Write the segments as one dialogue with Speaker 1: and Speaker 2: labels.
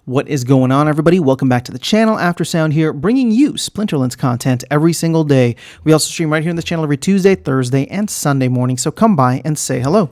Speaker 1: What is going on, everybody? Welcome back to the channel. Aftersound here, bringing you Splinterlands content every single day. We also stream right here on this channel every Tuesday, Thursday, and Sunday morning, so come by and say hello.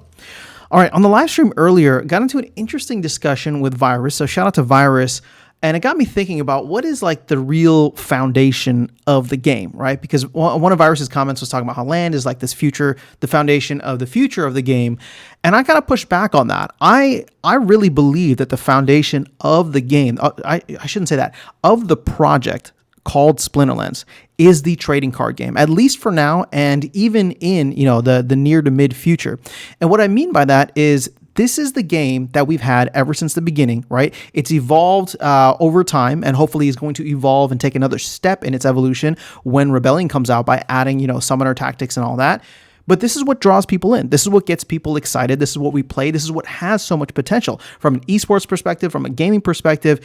Speaker 1: All right, on the live stream earlier, got into an interesting discussion with Virus, so shout out to Virus. And it got me thinking about what is like the real foundation of the game, right? Because one of Virus's comments was talking about how land is like this future, the foundation of the future of the game. And I gotta push back on that. I really believe that the foundation of the game, I shouldn't say that, of the project called Splinterlands is the trading card game, at least for now, and even in, the near to mid future. And what I mean by that is this is the game that we've had ever since the beginning, right? It's evolved over time and hopefully is going to evolve and take another step in its evolution when Rebellion comes out by adding, summoner tactics and all that. But this is what draws people in. This is what gets people excited. This is what we play. This is what has so much potential from an esports perspective, from a gaming perspective,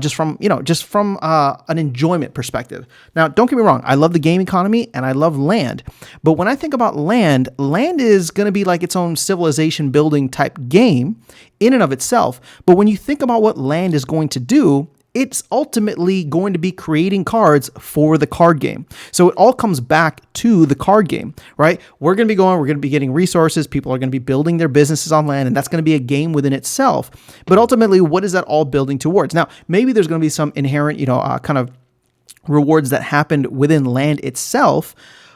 Speaker 1: just from an enjoyment perspective. Now, don't get me wrong. I love the game economy and I love land. But when I think about land is going to be like its own civilization building type game in and of itself. But when you think about what land is going to do, it's ultimately going to be creating cards for the card game. So it all comes back to the card game, right? We're going to be getting resources. People are going to be building their businesses on land, and that's going to be a game within itself. But ultimately, what is that all building towards? Now, maybe there's going to be some inherent, kind of rewards that happened within land itself.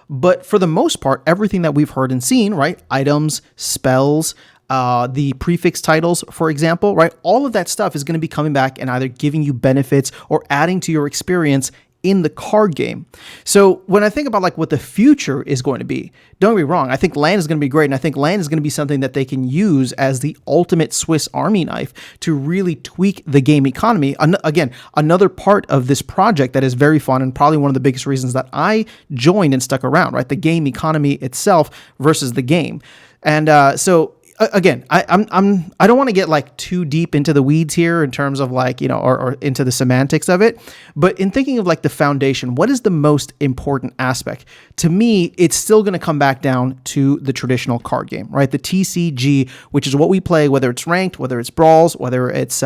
Speaker 1: But for the most part, everything that we've heard and seen, right? Items, spells, the prefix titles, for example, right? All of that stuff is going to be coming back and either giving you benefits or adding to your experience in the card game. So when I think about like what the future is going to be, don't get me wrong, I think land is going to be great. And I think land is going to be something that they can use as the ultimate Swiss Army knife to really tweak the game economy. Again, another part of this project that is very fun and probably one of the biggest reasons that I joined and stuck around, right? The game economy itself versus the game. And again, I don't want to get like too deep into the weeds here in terms of like, or into the semantics of it. But in thinking of like the foundation, what is the most important aspect? To me, it's still going to come back down to the traditional card game, right? The TCG, which is what we play, whether it's ranked, whether it's brawls, whether it's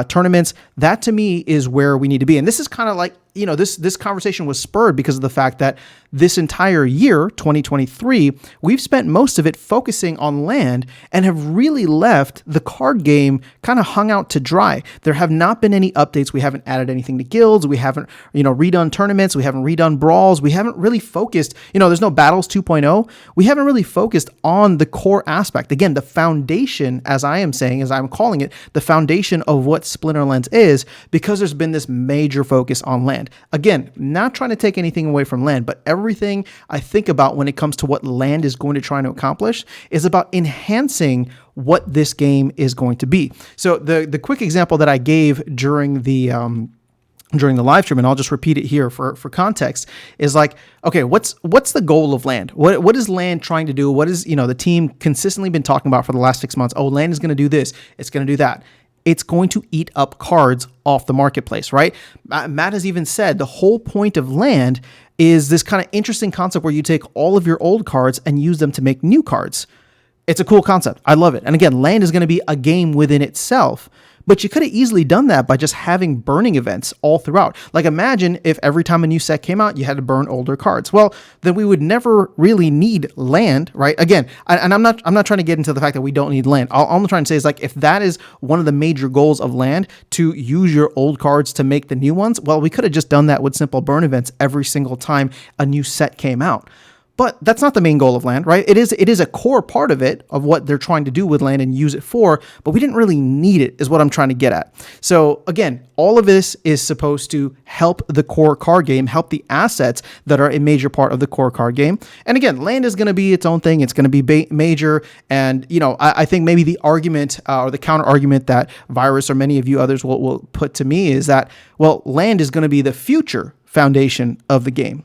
Speaker 1: tournaments. That to me is where we need to be. And this is kind of like, this conversation was spurred because of the fact that this entire year, 2023, we've spent most of it focusing on land and have really left the card game kind of hung out to dry. There have not been any updates. We haven't added anything to guilds. We haven't, redone tournaments. We haven't redone brawls. We haven't really focused, there's no battles 2.0. We haven't really focused on the core aspect. Again, the foundation, as I'm calling it, the foundation of what Splinterlands is, because there's been this major focus on land. Again, not trying to take anything away from land, but everything I think about when it comes to what land is going to try to accomplish is about enhancing what this game is going to be. So the quick example that I gave during the live stream, and I'll just repeat it here for context, is like, okay, what's the goal of land? What is land trying to do? What is, the team consistently been talking about for the last 6 months? Oh, land is going to do this. It's going to do that. It's going to eat up cards off the marketplace, right? Matt has even said the whole point of land is this kind of interesting concept where you take all of your old cards and use them to make new cards. It's a cool concept. I love it. And again, land is going to be a game within itself. But you could have easily done that by just having burning events all throughout. Like imagine if every time a new set came out, you had to burn older cards. Well, then we would never really need land, right? Again, and I'm not trying to get into the fact that we don't need land. All I'm trying to say is like, if that is one of the major goals of land, to use your old cards to make the new ones, well, we could have just done that with simple burn events every single time a new set came out. But that's not the main goal of land, right? It is a core part of it, of what they're trying to do with land and use it for, but we didn't really need it, is what I'm trying to get at. So again, all of this is supposed to help the core card game, help the assets that are a major part of the core card game. And again, land is going to be its own thing. It's going to be major. And, I think maybe the argument or the counter argument that Virus or many of you others will put to me is that, well, land is going to be the future foundation of the game.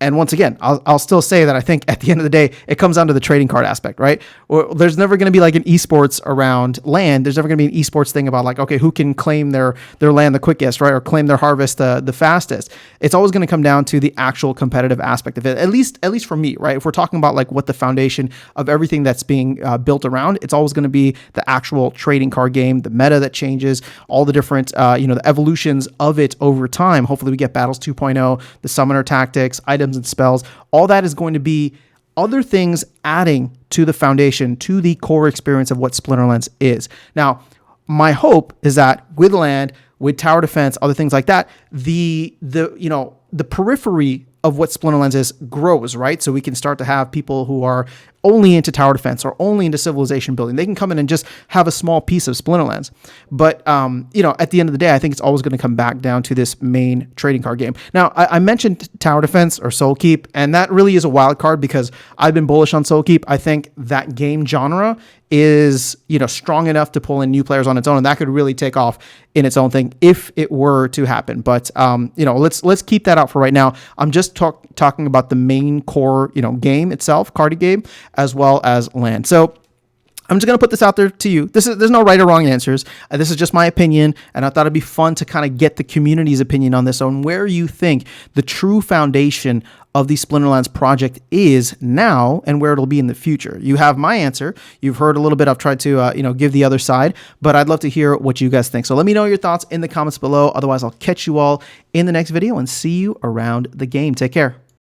Speaker 1: And once again, I'll still say that I think at the end of the day, it comes down to the trading card aspect, right? Or there's never going to be like an esports around land. There's never going to be an esports thing about like, okay, who can claim their land the quickest, right? Or claim their harvest the fastest. It's always going to come down to the actual competitive aspect of it. At least for me, right? If we're talking about like what the foundation of everything that's being built around, it's always going to be the actual trading card game, the meta that changes, all the different, the evolutions of it over time. Hopefully we get Battles 2.0, the summoner tactics, items and spells. All that is going to be other things adding to the foundation, to the core experience of what Splinterlands is. Now, my hope is that with land, with tower defense, other things like that, the periphery of what Splinterlands is grows, right? So we can start to have people who are only into tower defense or only into civilization building. They can come in and just have a small piece of Splinterlands. But, at the end of the day, I think it's always going to come back down to this main trading card game. Now, I mentioned tower defense or soul keep, and that really is a wild card because I've been bullish on soul keep. I think that game genre is, strong enough to pull in new players on its own, and that could really take off in its own thing if it were to happen. But, let's keep that out for right now. I'm just talking about the main core, game itself, card game, as well as land. So I'm just going to put this out there to you. There's no right or wrong answers. This is just my opinion, and I thought it'd be fun to kind of get the community's opinion on this, on where you think the true foundation of the Splinterlands project is now and where it'll be in the future. You have my answer. You've heard a little bit. I've tried to, give the other side, but I'd love to hear what you guys think. So let me know your thoughts in the comments below. Otherwise, I'll catch you all in the next video and see you around the game. Take care.